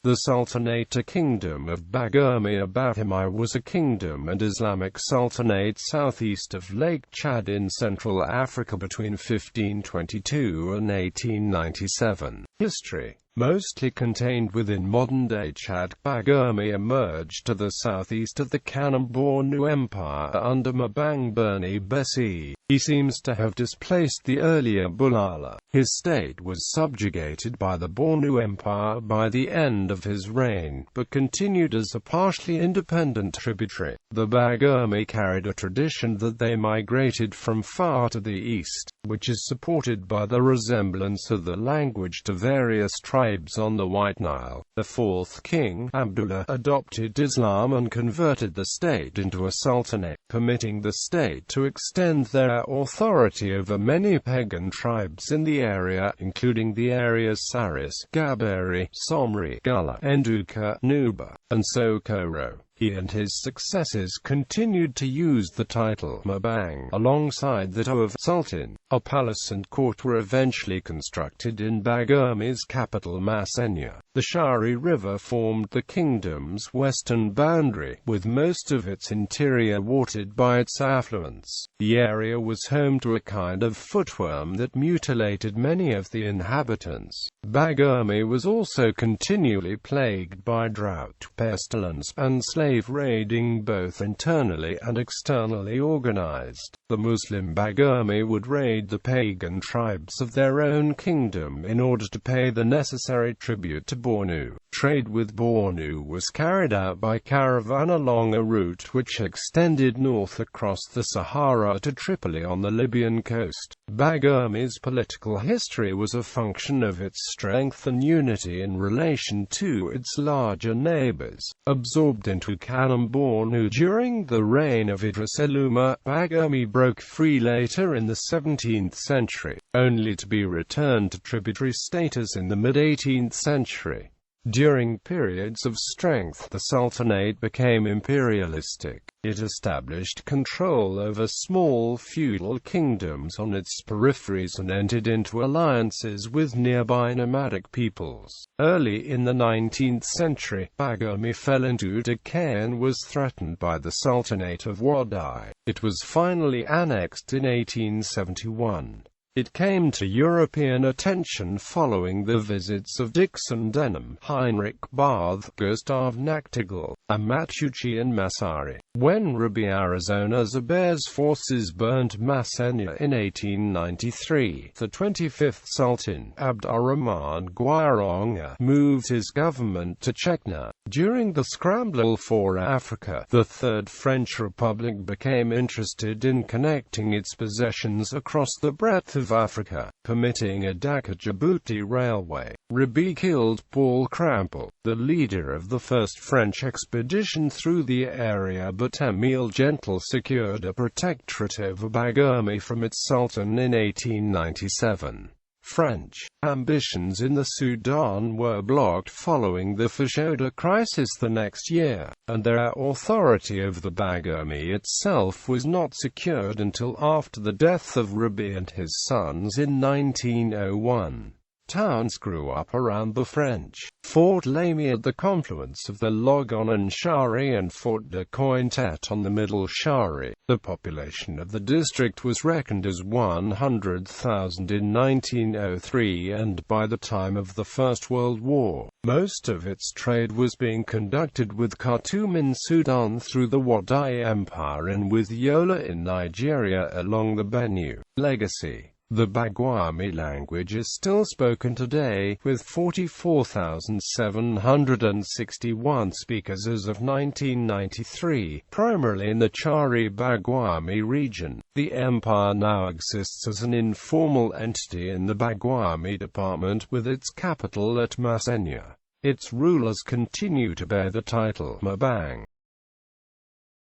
The Sultanate Kingdom of Bagirmi or Baghermi was a kingdom and Islamic sultanate southeast of Lake Chad in Central Africa between 1522 and 1897. History mostly contained within modern-day Chad. Baghermi emerged to the southeast of the Kanem-Bornu Empire under Mabang Berni Bessi. He seems to have displaced the earlier Bulala. His state was subjugated by the Bornu Empire by the end of his reign, but continued as a partially independent tributary. The Baghermi carried a tradition that they migrated from far to the east, which is supported by the resemblance of the language to various tribes on the White Nile. The fourth king, Abdullah, adopted Islam and converted the state into a sultanate, permitting the state to extend their authority over many pagan tribes in the area, including the areas Saris, Gaberi, Somri, Gullah, Enduka, Nuba, and Sokoro. He and his successors continued to use the title Mabang alongside that of Sultan. A palace and court were eventually constructed in Baghermi's capital Masenya. The Shari River formed the kingdom's western boundary, with most of its interior watered by its affluents. The area was home to a kind of footworm that mutilated many of the inhabitants. Baghermi was also continually plagued by drought, pestilence, and slave raiding, both internally and externally organized. The Muslim Baghermi would raid the pagan tribes of their own kingdom in order to pay the necessary tribute to Bornu. Trade with Bornu was carried out by caravan along a route which extended north across the Sahara to Tripoli on the Libyan coast. Baghermi's political history was a function of its strength and unity in relation to its larger neighbors. Absorbed into Kanem-Bornu during the reign of Idris Eluma, Baghermi broke free later in the 17th century, only to be returned to tributary status in the mid-18th century. During periods of strength, the Sultanate became imperialistic. It established control over small feudal kingdoms on its peripheries and entered into alliances with nearby nomadic peoples. Early in the 19th century, Baghermi fell into decay and was threatened by the Sultanate of Wadai. It was finally annexed in 1871. It came to European attention following the visits of Dixon Denham, Heinrich Barth, Gustav Nachtigal, Amatucci and Massari. When Rabi Arizona Zubair's forces burnt Masenya in 1893, the 25th Sultan, Abd ar-Rahman Gwaronga, moved his government to Chekna. During the scramble for Africa, the Third French Republic became interested in connecting its possessions across the breadth of Africa, permitting a Dakar-Djibouti railway. Rabi killed Paul Crampel, the leader of the first French expedition through the area, but Emile Gentil secured a protectorate over Baghermi from its sultan in 1897. French ambitions in the Sudan were blocked following the Fashoda crisis the next year, and their authority over the Baghermi itself was not secured until after the death of Rabi and his sons in 1901. Towns grew up around the French Fort Lamy at the confluence of the Logon and Shari and Fort de Cointet on the Middle Shari. The population of the district was reckoned as 100,000 in 1903, and by the time of the First World War, most of its trade was being conducted with Khartoum in Sudan through the Wadai Empire and with Yola in Nigeria along the Benue. Legacy. The Baghermi language is still spoken today, with 44,761 speakers as of 1993, primarily in the Chari Baghermi region. The empire now exists as an informal entity in the Baghermi department with its capital at Masenya. Its rulers continue to bear the title Mabang.